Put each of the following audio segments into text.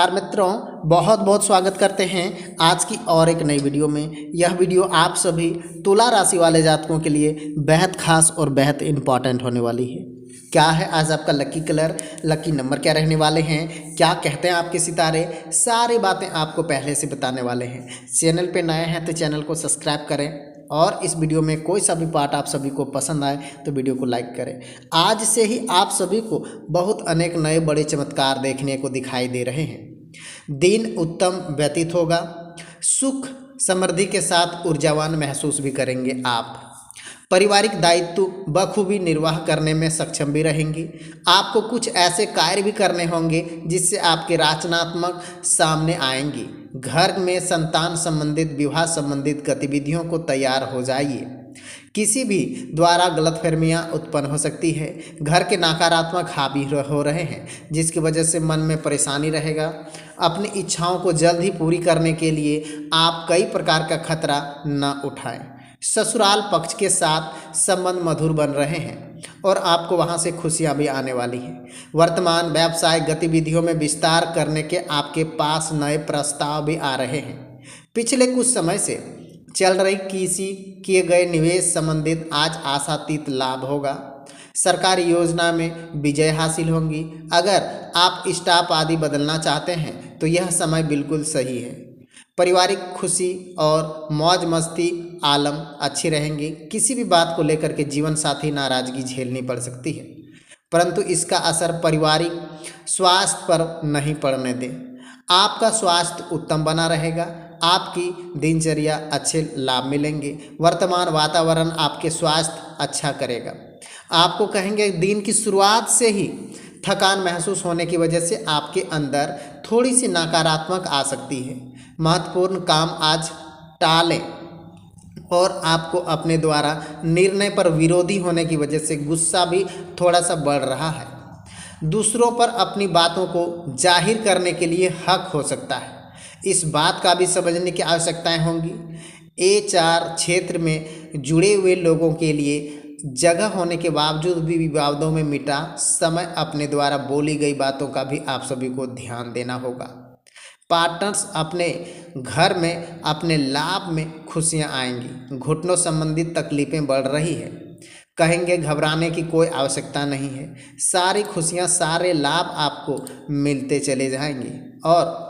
नमस्कार मित्रों, बहुत बहुत स्वागत करते हैं आज की और एक नई वीडियो में। यह वीडियो आप सभी तुला राशि वाले जातकों के लिए बेहद खास और बेहद इम्पॉर्टेंट होने वाली है। क्या है आज आपका लकी कलर, लकी नंबर क्या रहने वाले हैं, क्या कहते हैं आपके सितारे, सारी बातें आपको पहले से बताने वाले हैं। चैनल पे नए हैं तो चैनल को सब्सक्राइब करें और इस वीडियो में कोई सा भी पार्ट आप सभी को पसंद आए तो वीडियो को लाइक करें। आज से ही आप सभी को बहुत अनेक नए बड़े चमत्कार देखने को दिखाई दे रहे हैं। दिन उत्तम व्यतीत होगा, सुख समृद्धि के साथ ऊर्जावान महसूस भी करेंगे आप। पारिवारिक दायित्व बखूबी निर्वाह करने में सक्षम भी रहेंगी। आपको कुछ ऐसे कार्य भी करने होंगे जिससे आपके रचनात्मक सामने आएंगी। घर में संतान संबंधित, विवाह संबंधित गतिविधियों को तैयार हो जाइए। किसी भी द्वारा गलतफहमियां उत्पन्न हो सकती है। घर के नकारात्मक हावी हो रहे हैं जिसकी वजह से मन में परेशानी रहेगा। अपनी इच्छाओं को जल्द ही पूरी करने के लिए आप कई प्रकार का खतरा न उठाएं। ससुराल पक्ष के साथ संबंध मधुर बन रहे हैं और आपको वहां से खुशियां भी आने वाली हैं। वर्तमान व्यावसायिक गतिविधियों में विस्तार करने के आपके पास नए प्रस्ताव भी आ रहे हैं। पिछले कुछ समय से चल रही किसी किए गए निवेश संबंधित आज आशातीत लाभ होगा। सरकारी योजना में विजय हासिल होंगी। अगर आप स्टाफ आदि बदलना चाहते हैं तो यह समय बिल्कुल सही है। पारिवारिक खुशी और मौज मस्ती आलम अच्छी रहेंगी। किसी भी बात को लेकर के जीवन साथी नाराजगी झेलनी पड़ सकती है, परंतु इसका असर पारिवारिक स्वास्थ्य पर नहीं पड़ने दें। आपका स्वास्थ्य उत्तम बना रहेगा। आपकी दिनचर्या अच्छे लाभ मिलेंगे। वर्तमान वातावरण आपके स्वास्थ्य अच्छा करेगा। आपको कहेंगे दिन की शुरुआत से ही थकान महसूस होने की वजह से आपके अंदर थोड़ी सी नकारात्मक आ सकती है। महत्वपूर्ण काम आज टालें और आपको अपने द्वारा निर्णय पर विरोधी होने की वजह से गुस्सा भी थोड़ा सा बढ़ रहा है। दूसरों पर अपनी बातों को जाहिर करने के लिए हक हो सकता है। इस बात का भी समझने की आवश्यकताएं होंगी। HR क्षेत्र में जुड़े हुए लोगों के लिए जगह होने के बावजूद भी विवादों में मिटा समय अपने द्वारा बोली गई बातों का भी आप सभी को ध्यान देना होगा। पार्टनर्स अपने घर में अपने लाभ में खुशियां आएंगी। घुटनों संबंधित तकलीफें बढ़ रही है। कहेंगे घबराने की कोई आवश्यकता नहीं है। सारी खुशियां, सारे लाभ आपको मिलते चले जाएंगे और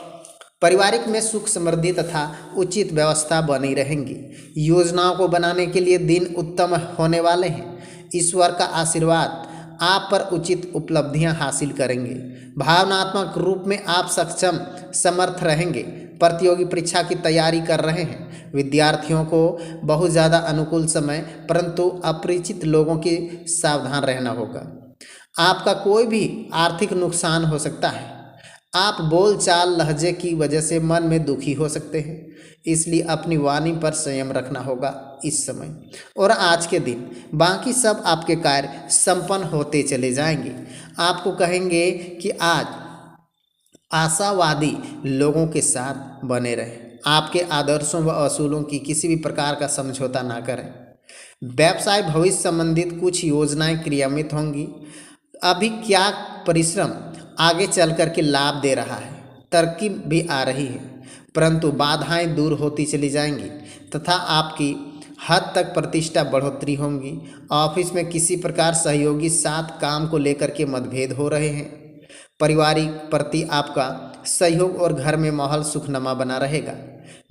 पारिवारिक में सुख समृद्धि तथा उचित व्यवस्था बनी रहेंगी। योजनाओं को बनाने के लिए दिन उत्तम होने वाले हैं। ईश्वर का आशीर्वाद आप पर उचित उपलब्धियां हासिल करेंगे। भावनात्मक रूप में आप सक्षम समर्थ रहेंगे। प्रतियोगी परीक्षा की तैयारी कर रहे हैं विद्यार्थियों को बहुत ज़्यादा अनुकूल समय, परंतु अपरिचित लोगों के सावधान रहना होगा। आपका कोई भी आर्थिक नुकसान हो सकता है। आप बोलचाल लहजे की वजह से मन में दुखी हो सकते हैं, इसलिए अपनी वाणी पर संयम रखना होगा इस समय और आज के दिन। बाकी सब आपके कार्य संपन्न होते चले जाएंगे। आपको कहेंगे कि आज आशावादी लोगों के साथ बने रहें। आपके आदर्शों व असूलों की किसी भी प्रकार का समझौता ना करें। व्यवसाय भविष्य संबंधित कुछ योजनाएं क्रियान्वित होंगी। अभी क्या परिश्रम आगे चल कर के लाभ दे रहा है। तरक्की भी आ रही है, परंतु बाधाएं दूर होती चली जाएंगी तथा आपकी हद तक प्रतिष्ठा बढ़ोतरी होंगी। ऑफिस में किसी प्रकार सहयोगी साथ काम को लेकर के मतभेद हो रहे हैं। पारिवारिक प्रति आपका सहयोग और घर में माहौल सुखनुमा बना रहेगा।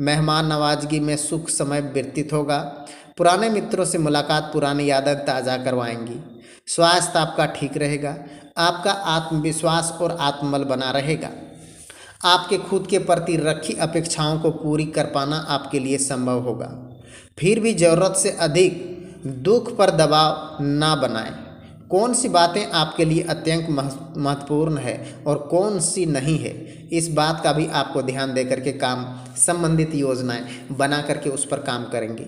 मेहमान नवाजगी में सुख समय व्यतीत होगा। पुराने मित्रों से मुलाकात पुरानी यादें ताज़ा करवाएंगी। स्वास्थ्य आपका ठीक रहेगा। आपका आत्मविश्वास और आत्मबल बना रहेगा। आपके खुद के प्रति रखी अपेक्षाओं को पूरी कर पाना आपके लिए संभव होगा। फिर भी ज़रूरत से अधिक दुख पर दबाव ना बनाएं। कौन सी बातें आपके लिए अत्यंत महत्वपूर्ण है और कौन सी नहीं है, इस बात का भी आपको ध्यान दे करके काम संबंधित योजनाएं बना करके उस पर काम करेंगे।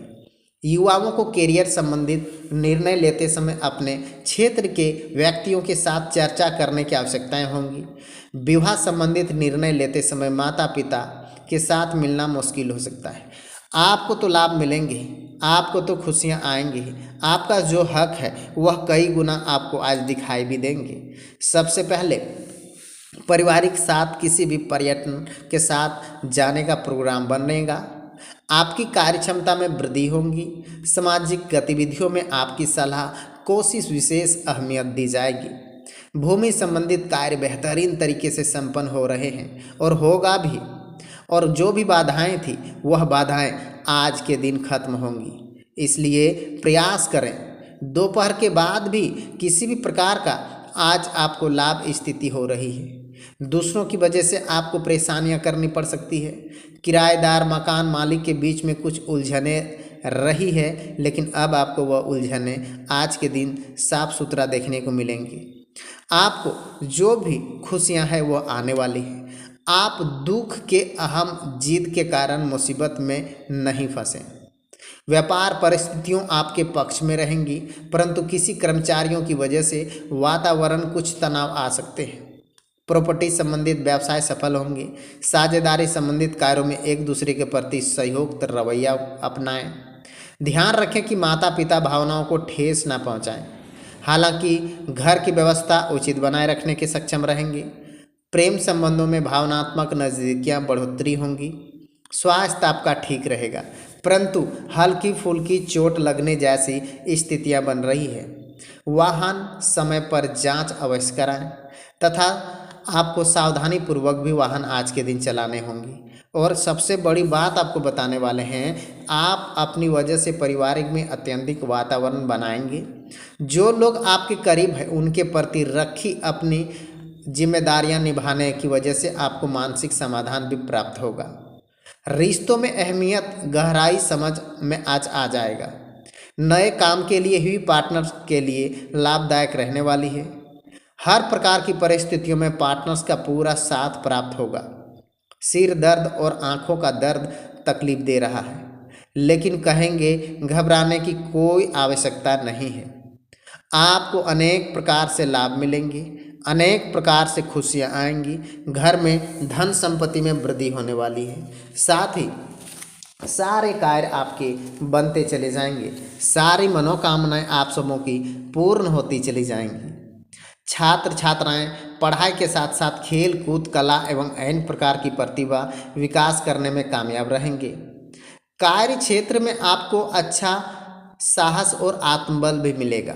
युवाओं को कैरियर संबंधित निर्णय लेते समय अपने क्षेत्र के व्यक्तियों के साथ चर्चा करने की आवश्यकताएं होंगी। विवाह संबंधित निर्णय लेते समय माता पिता के साथ मिलना मुश्किल हो सकता है। आपको तो लाभ मिलेंगे, आपको तो खुशियां आएंगी। आपका जो हक है वह कई गुना आपको आज दिखाई भी देंगे। सबसे पहले पारिवारिक साथ किसी भी पर्यटन के साथ जाने का प्रोग्राम बनेगा। आपकी कार्य क्षमता में वृद्धि होगी। सामाजिक गतिविधियों में आपकी सलाह कोशिश विशेष अहमियत दी जाएगी। भूमि संबंधित कार्य बेहतरीन तरीके से संपन्न हो रहे हैं और होगा भी। और जो भी बाधाएं थी वह बाधाएं आज के दिन खत्म होंगी, इसलिए प्रयास करें। दोपहर के बाद भी किसी भी प्रकार का आज आपको लाभ स्थिति हो रही है। दूसरों की वजह से आपको परेशानियां करनी पड़ सकती है। किराएदार मकान मालिक के बीच में कुछ उलझने रही है, लेकिन अब आपको वह उलझने आज के दिन साफ सुथरा देखने को मिलेंगी। आपको जो भी खुशियां हैं वो आने वाली हैं। आप दुख के अहम जिद के कारण मुसीबत में नहीं फंसे। व्यापार परिस्थितियों आपके पक्ष में रहेंगी, परंतु किसी कर्मचारियों की वजह से वातावरण कुछ तनाव आ सकते हैं। प्रॉपर्टी संबंधित व्यवसाय सफल होंगे। साझेदारी संबंधित कार्यों में एक दूसरे के प्रति सहयोग रवैया अपनाएं। ध्यान रखें कि माता पिता भावनाओं को ठेस न पहुंचाएं। हालांकि घर की व्यवस्था उचित बनाए रखने के सक्षम रहेंगे। प्रेम संबंधों में भावनात्मक नजदीकियां बढ़ोतरी होंगी। स्वास्थ्य आपका ठीक रहेगा, परंतु हल्की फुल्की चोट लगने जैसी स्थितियां बन रही है। वाहन समय पर जांच अवश्य कराएं तथा आपको सावधानी पूर्वक भी वाहन आज के दिन चलाने होंगे। और सबसे बड़ी बात आपको बताने वाले हैं, आप अपनी वजह से पारिवारिक में अत्यधिक वातावरण बनाएंगे। जो लोग आपके करीब हैं उनके प्रति रखी अपनी जिम्मेदारियां निभाने की वजह से आपको मानसिक समाधान भी प्राप्त होगा। रिश्तों में अहमियत गहराई समझ में आज आ जाएगा। नए काम के लिए हुई पार्टनर के लिए लाभदायक रहने वाली है। हर प्रकार की परिस्थितियों में पार्टनर्स का पूरा साथ प्राप्त होगा। सिर दर्द और आंखों का दर्द तकलीफ दे रहा है, लेकिन कहेंगे घबराने की कोई आवश्यकता नहीं है। आपको अनेक प्रकार से लाभ मिलेंगे, अनेक प्रकार से खुशियां आएंगी। घर में धन संपत्ति में वृद्धि होने वाली है। साथ ही सारे कार्य आपके बनते चले जाएंगे। सारी मनोकामनाएं आप सबों की पूर्ण होती चली जाएंगी। छात्र छात्राएं पढ़ाई के साथ साथ खेल कूद कला एवं अन्य प्रकार की प्रतिभा विकास करने में कामयाब रहेंगे। कार्य क्षेत्र में आपको अच्छा साहस और आत्मबल भी मिलेगा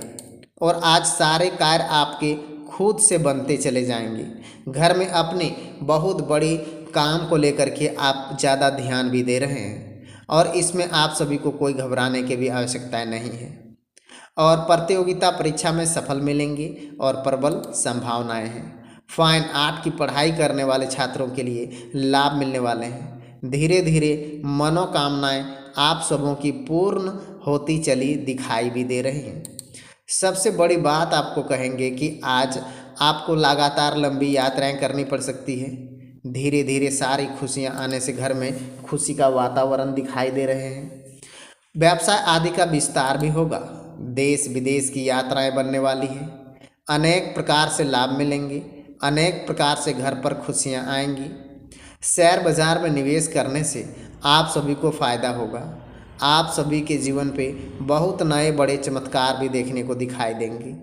और आज सारे कार्य आपके खुद से बनते चले जाएंगे। घर में अपने बहुत बड़ी काम को लेकर के आप ज़्यादा ध्यान भी दे रहे हैं और इसमें आप सभी को कोई घबराने की भी आवश्यकताएं नहीं है। और प्रतियोगिता परीक्षा में सफल मिलेंगे और प्रबल संभावनाएं हैं। फाइन आर्ट की पढ़ाई करने वाले छात्रों के लिए लाभ मिलने वाले हैं। धीरे धीरे मनोकामनाएं आप सबों की पूर्ण होती चली दिखाई भी दे रही हैं। सबसे बड़ी बात आपको कहेंगे कि आज आपको लगातार लंबी यात्राएं करनी पड़ सकती है। धीरे धीरे सारी खुशियां आने से घर में खुशी का वातावरण दिखाई दे रहे हैं। व्यवसाय आदि का विस्तार भी होगा। देश विदेश की यात्राएं बनने वाली है। अनेक प्रकार से लाभ मिलेंगे। अनेक प्रकार से घर पर खुशियां आएंगी। शेयर बाजार में निवेश करने से आप सभी को फ़ायदा होगा। आप सभी के जीवन पे बहुत नए बड़े चमत्कार भी देखने को दिखाई देंगे।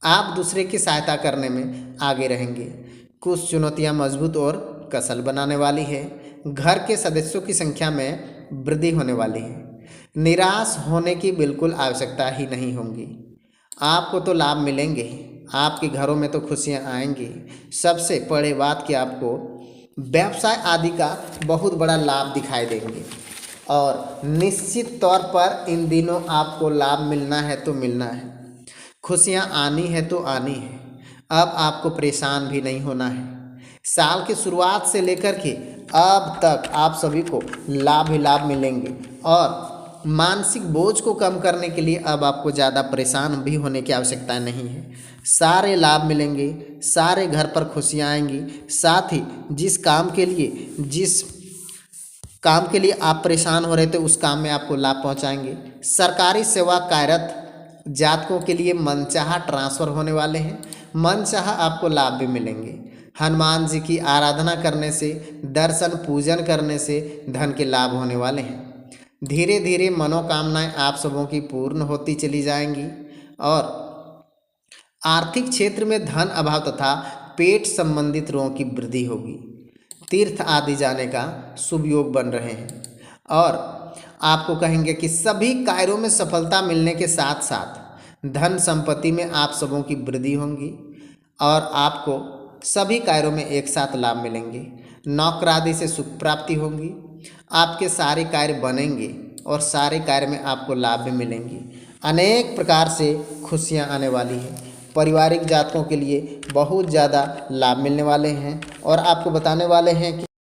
आप दूसरे की सहायता करने में आगे रहेंगे। कुछ चुनौतियां मजबूत और कसल बनाने वाली है। घर के सदस्यों की संख्या में वृद्धि होने वाली है। निराश होने की बिल्कुल आवश्यकता ही नहीं होगी। आपको तो लाभ मिलेंगे, आपके घरों में तो खुशियां आएंगी। सबसे बड़ी बात कि आपको व्यवसाय आदि का बहुत बड़ा लाभ दिखाई देंगे और निश्चित तौर पर इन दिनों आपको लाभ मिलना है तो मिलना है। खुशियां आनी है तो आनी है। अब आपको परेशान भी नहीं होना है। साल की शुरुआत से लेकर के अब तक आप सभी को लाभ ही लाभ मिलेंगे और मानसिक बोझ को कम करने के लिए अब आपको ज़्यादा परेशान भी होने की आवश्यकता नहीं है। सारे लाभ मिलेंगे, सारे घर पर खुशियाँ आएंगी। साथ ही जिस काम के लिए आप परेशान हो रहे थे उस काम में आपको लाभ पहुंचाएंगे। सरकारी सेवा कार्यरत जातकों के लिए मनचाहा ट्रांसफ़र होने वाले हैं। मनचाहा आपको लाभ भी मिलेंगे। हनुमान जी की आराधना करने से, दर्शन पूजन करने से धन के लाभ होने वाले हैं। धीरे धीरे मनोकामनाएं आप सबों की पूर्ण होती चली जाएंगी और आर्थिक क्षेत्र में धन अभाव तथा पेट संबंधित रोगों की वृद्धि होगी। तीर्थ आदि जाने का शुभ योग बन रहे हैं। और आपको कहेंगे कि सभी कार्यों में सफलता मिलने के साथ साथ धन संपत्ति में आप सबों की वृद्धि होगी और आपको सभी कार्यों में एक साथ लाभ मिलेंगे। नौकरादि से सुख प्राप्ति होगी। आपके सारे कार्य बनेंगे और सारे कार्य में आपको लाभ भी मिलेंगे। अनेक प्रकार से खुशियां आने वाली हैं। पारिवारिक जातकों के लिए बहुत ज़्यादा लाभ मिलने वाले हैं और आपको बताने वाले हैं कि